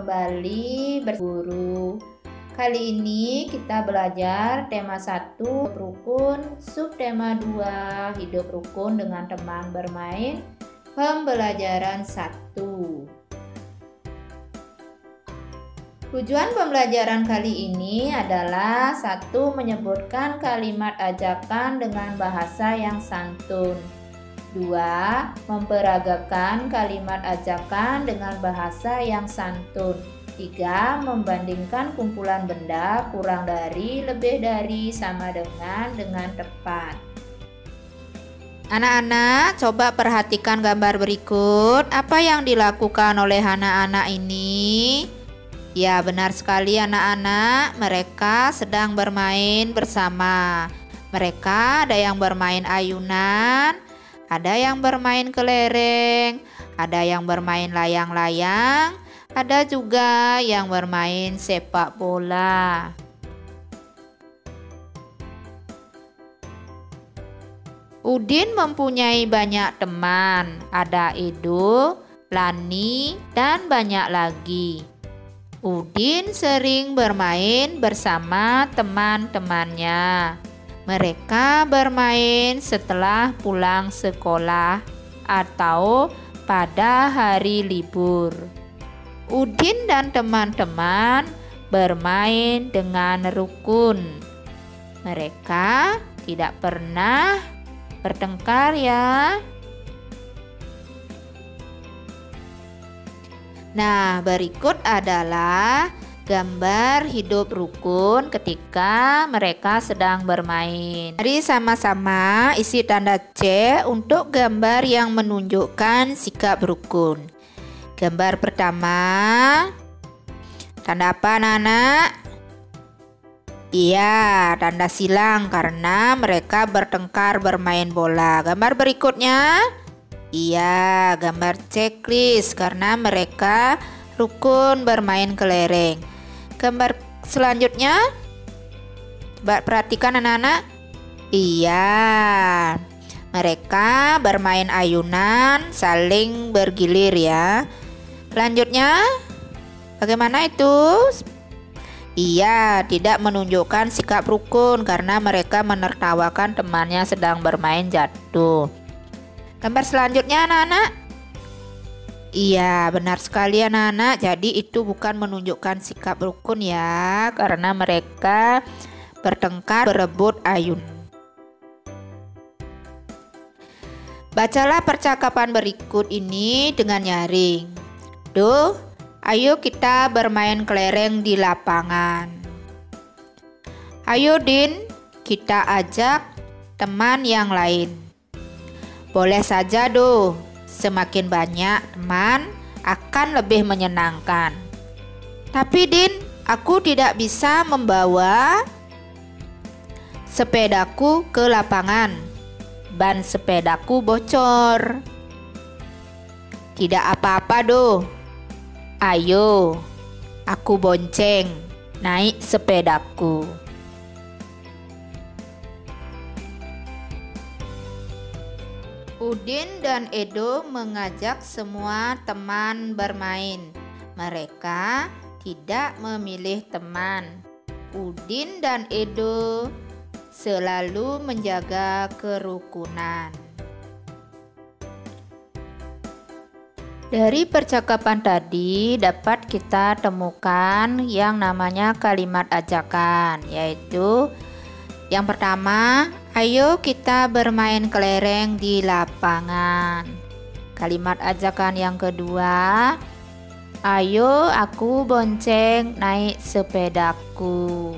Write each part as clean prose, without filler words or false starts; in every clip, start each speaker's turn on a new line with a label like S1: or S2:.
S1: kembali berburu. Kali ini kita belajar tema 1 rukun, subtema 2 hidup rukun dengan teman bermain, pembelajaran 1. Tujuan pembelajaran kali ini adalah 1. Menyebutkan kalimat ajakan dengan bahasa yang santun. 2. Memperagakan kalimat ajakan dengan bahasa yang santun. 3. Membandingkan kumpulan benda kurang dari, lebih dari, sama dengan tepat. Anak-anak, coba perhatikan gambar berikut. Apa yang dilakukan oleh anak-anak ini? Ya, benar sekali anak-anak. Mereka sedang bermain bersama. Mereka ada yang bermain ayunan, ada yang bermain kelereng, ada yang bermain layang-layang, ada juga yang bermain sepak bola. Udin mempunyai banyak teman, ada Edo, Lani, dan banyak lagi. Udin sering bermain bersama teman-temannya. Mereka bermain setelah pulang sekolah atau pada hari libur. Udin dan teman-teman bermain dengan rukun. Mereka tidak pernah bertengkar ya. Nah, berikut adalah gambar hidup rukun ketika mereka sedang bermain. Mari sama-sama isi tanda C untuk gambar yang menunjukkan sikap rukun. Gambar pertama, tanda apa anak-anak? Iya, tanda silang karena mereka bertengkar bermain bola. Gambar berikutnya, iya, gambar checklist karena mereka rukun bermain kelereng. Gambar selanjutnya, coba perhatikan anak-anak. Iya, mereka bermain ayunan saling bergilir ya. Selanjutnya, bagaimana itu? Iya, tidak menunjukkan sikap rukun karena mereka menertawakan temannya sedang bermain jatuh. Gambar selanjutnya anak-anak. Iya, benar sekali anak-anak. Jadi itu bukan menunjukkan sikap rukun ya, karena mereka bertengkar berebut ayun. Bacalah percakapan berikut ini dengan nyaring. Duh, ayo kita bermain kelereng di lapangan. Ayo Din, kita ajak teman yang lain. Boleh saja Duh. Semakin banyak teman akan lebih menyenangkan. Tapi Din, aku tidak bisa membawa sepedaku ke lapangan. Ban sepedaku bocor. Tidak apa-apa doh. Ayo, aku bonceng naik sepedaku. Udin dan Edo mengajak semua teman bermain. Mereka tidak memilih teman. Udin dan Edo selalu menjaga kerukunan. Dari percakapan tadi dapat kita temukan yang namanya kalimat ajakan, yaitu yang pertama, ayo kita bermain kelereng di lapangan. Kalimat ajakan yang kedua, ayo aku bonceng naik sepedaku.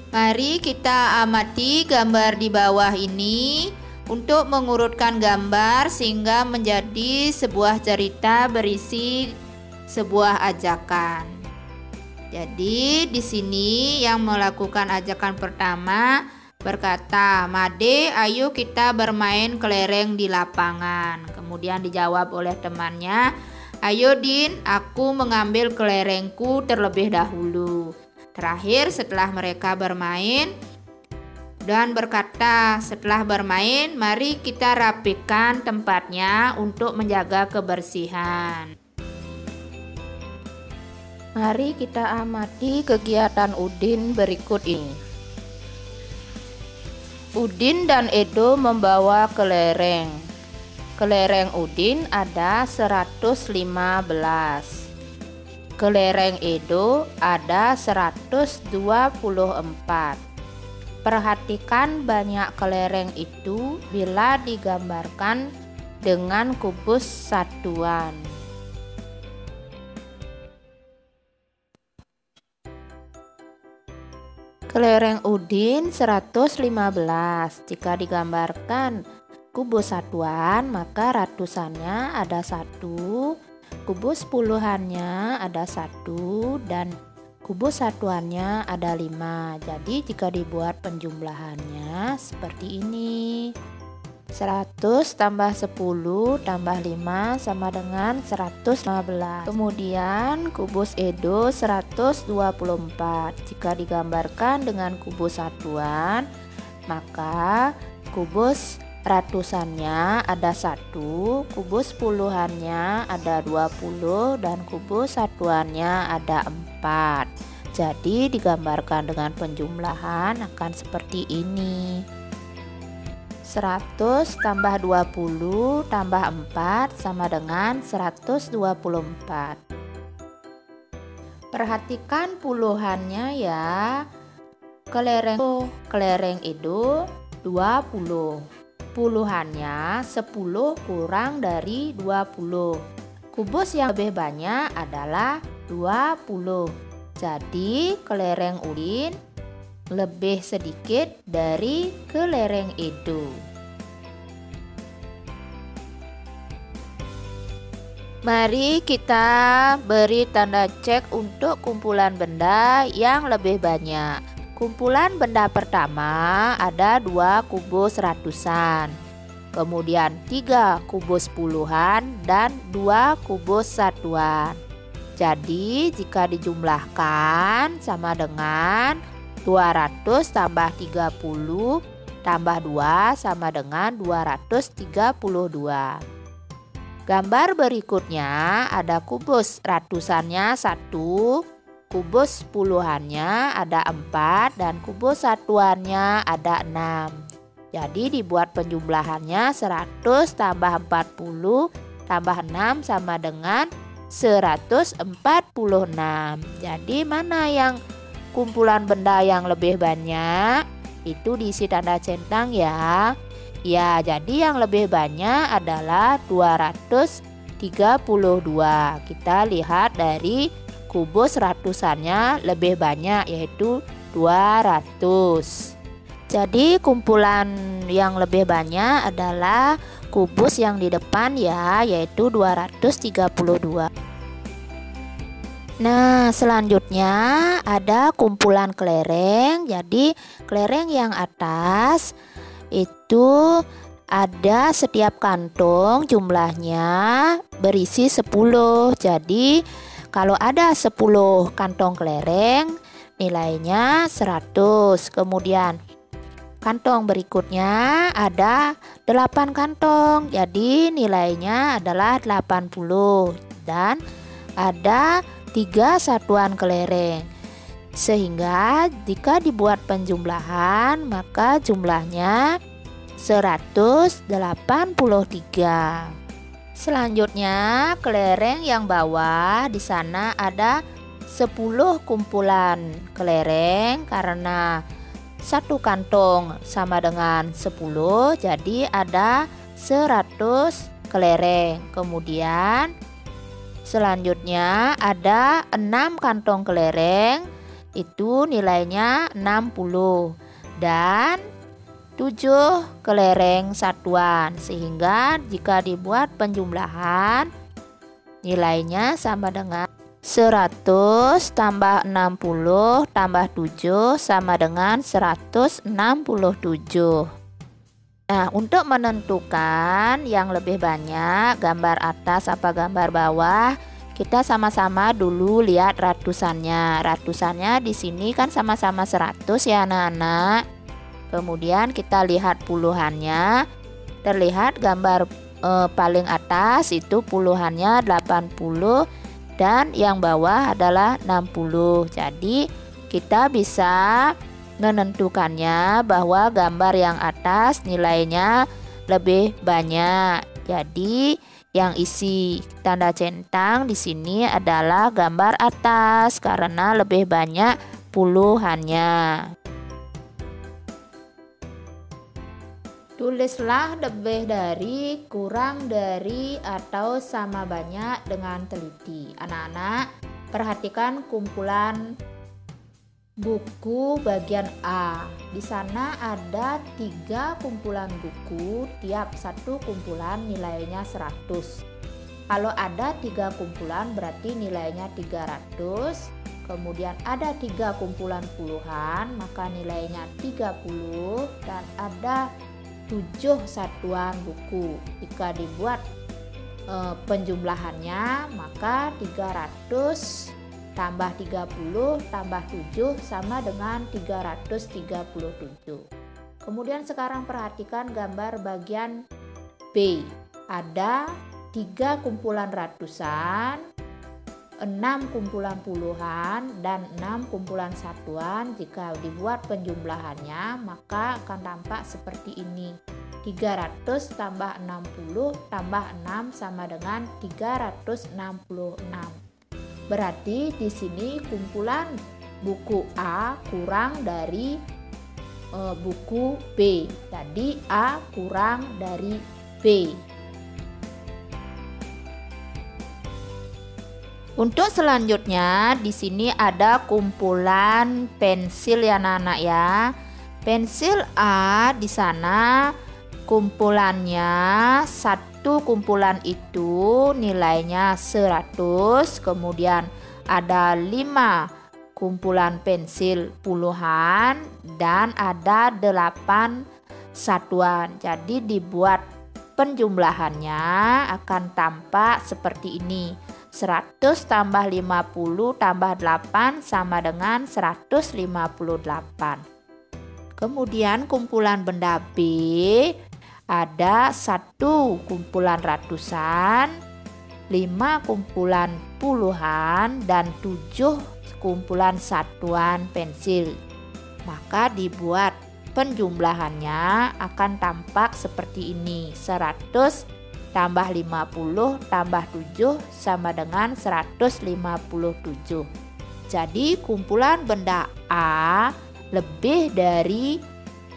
S1: Mari kita amati gambar di bawah ini untuk mengurutkan gambar sehingga menjadi sebuah cerita berisi sebuah ajakan. Jadi di sini yang melakukan ajakan pertama berkata, Made, ayo kita bermain kelereng di lapangan. Kemudian dijawab oleh temannya, ayo Din, aku mengambil kelerengku terlebih dahulu. Terakhir setelah mereka bermain dan berkata, setelah bermain, mari kita rapikan tempatnya untuk menjaga kebersihan. Mari kita amati kegiatan Udin berikut ini. Udin dan Edo membawa kelereng. Kelereng Udin ada 115. Kelereng Edo ada 124. Perhatikan banyak kelereng itu bila digambarkan dengan kubus satuan. Kelereng Udin 115. Jika digambarkan kubus satuan, maka ratusannya ada 1, kubus puluhannya ada 1, dan kubus satuannya ada 5. Jadi jika dibuat penjumlahannya seperti ini. 100 tambah 10 tambah 5 sama dengan 115. Kemudian kubus Edo 124. Jika digambarkan dengan kubus satuan, maka kubus ratusannya ada 1, kubus puluhannya ada 20, dan kubus satuannya ada 4. Jadi digambarkan dengan penjumlahan akan seperti ini. 100 tambah 20 tambah 4 sama dengan 124. Perhatikan puluhannya ya. Kelereng Edo 20. Puluhannya 10 kurang dari 20. Kubus yang lebih banyak adalah 20. Jadi kelereng Udin lebih sedikit dari kelereng Edo. Mari kita beri tanda cek untuk kumpulan benda yang lebih banyak. Kumpulan benda pertama ada 2 kubus ratusan, kemudian 3 kubus puluhan, dan 2 kubus satuan. Jadi jika dijumlahkan sama dengan 200 tambah 30 tambah 2 sama dengan 232. Gambar berikutnya ada kubus ratusannya 1, kubus puluhannya ada 4, dan kubus satuannya ada 6. Jadi dibuat penjumlahannya 100 tambah 40 tambah 6 sama dengan 146. Jadi mana yang kumpulan benda yang lebih banyak? Itu diisi tanda centang ya. Ya, jadi yang lebih banyak adalah 232. Kita lihat dari kubus ratusannya lebih banyak, yaitu 200. Jadi kumpulan yang lebih banyak adalah kubus yang di depan ya, yaitu 232. Nah, selanjutnya ada kumpulan kelereng. Jadi kelereng yang atas itu ada setiap kantong jumlahnya berisi 10. Jadi kalau ada 10 kantong kelereng nilainya 100. Kemudian kantong berikutnya ada 8 kantong. Jadi nilainya adalah 80. Dan ada 3 satuan kelereng, sehingga jika dibuat penjumlahan maka jumlahnya 183. Selanjutnya kelereng yang bawah, di sana ada 10 kumpulan kelereng karena satu kantong sama dengan 10, jadi ada 100 kelereng. Kemudian selanjutnya ada 6 kantong kelereng, itu nilainya 60, dan 7 kelereng satuan, sehingga jika dibuat penjumlahan nilainya sama dengan 100 tambah 60 tambah 7 sama dengan 167. Nah, untuk menentukan yang lebih banyak, gambar atas apa gambar bawah, kita sama-sama dulu lihat ratusannya. Ratusannya di sini kan sama-sama 100 ya anak-anak. Kemudian kita lihat puluhannya. Terlihat gambar paling atas itu puluhannya 80 dan yang bawah adalah 60. Jadi kita bisa menentukannya bahwa gambar yang atas nilainya lebih banyak. Jadi yang isi tanda centang di sini adalah gambar atas karena lebih banyak puluhannya. Tulislah lebih dari, kurang dari, atau sama banyak dengan teliti. Anak-anak, perhatikan kumpulan buku bagian A. Di sana ada 3 kumpulan buku, tiap satu kumpulan nilainya 100. Kalau ada 3 kumpulan berarti nilainya 300. Kemudian ada 3 kumpulan puluhan, maka nilainya 30. Dan ada 7 satuan buku. Jika dibuat penjumlahannya, maka 300 tambah 30 tambah 7 sama dengan 337. Kemudian sekarang perhatikan gambar bagian B. Ada 3 kumpulan ratusan, 6 kumpulan puluhan, dan 6 kumpulan satuan. Jika dibuat penjumlahannya maka akan tampak seperti ini. 300 tambah 60 tambah 6 sama dengan 366. Berarti di sini kumpulan buku A kurang dari buku B. Jadi A kurang dari B. Untuk selanjutnya di sini ada kumpulan pensil ya anak-anak ya. Pensil A di sana kumpulannya, satu kumpulan itu nilainya 100. Kemudian ada 5 kumpulan pensil puluhan dan ada 8 satuan. Jadi dibuat penjumlahannya akan tampak seperti ini. 100 tambah 50 tambah 8 sama dengan 158. Kemudian kumpulan benda B ada 1 kumpulan ratusan, 5 kumpulan puluhan, dan 7 kumpulan satuan pensil. Maka dibuat penjumlahannya akan tampak seperti ini. 100 tambah 50 tambah 7 sama dengan 157. Jadi kumpulan benda A lebih dari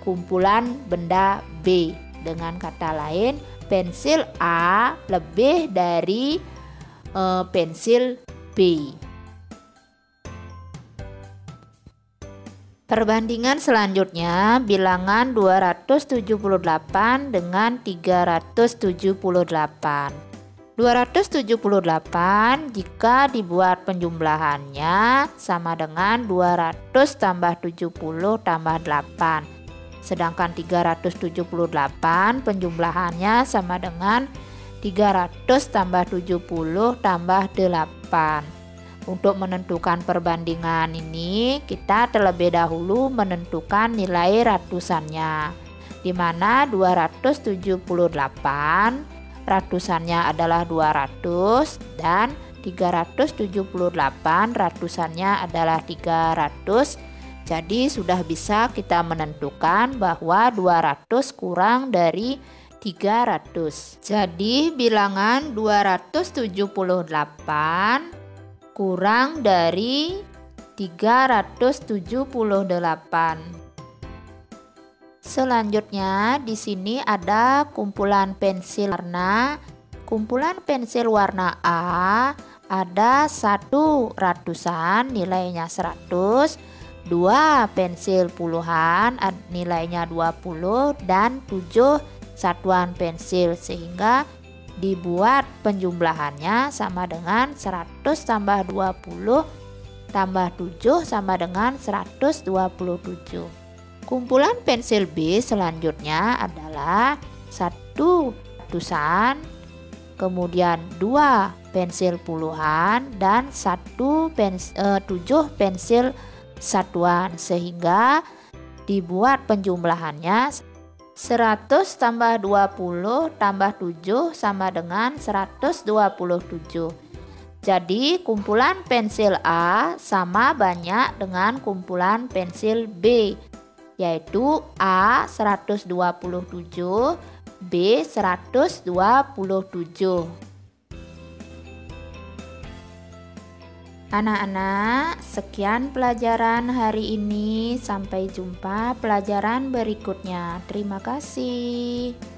S1: kumpulan benda B. Dengan kata lain, pensil A lebih dari pensil B. Perbandingan selanjutnya, bilangan 278 dengan 378. 278 jika dibuat penjumlahannya sama dengan 200 tambah 70 tambah 8. Sedangkan 378 penjumlahannya sama dengan 300 tambah 70 tambah 8. Untuk menentukan perbandingan ini, kita terlebih dahulu menentukan nilai ratusannya, di mana 278 ratusannya adalah 200 dan 378 ratusannya adalah 300. Jadi sudah bisa kita menentukan bahwa 200 kurang dari 300. Jadi bilangan 278 kurang dari 378. Selanjutnya di sini ada kumpulan pensil warna. Kumpulan pensil warna A ada 1 ratusan nilainya 100, 2 pensil puluhan nilainya 20, dan 7 satuan pensil, sehingga dibuat penjumlahannya sama dengan 100 tambah 20 tambah 7 sama dengan 127. Kumpulan pensil B selanjutnya adalah 1 ratusan, kemudian 2 pensil puluhan, dan 7 pensil satuan, sehingga dibuat penjumlahannya 100 tambah 20 tambah 7 sama dengan 127. Jadi kumpulan pensil A sama banyak dengan kumpulan pensil B, yaitu A 127, B 127. Anak-anak, sekian pelajaran hari ini. Sampai jumpa pelajaran berikutnya. Terima kasih.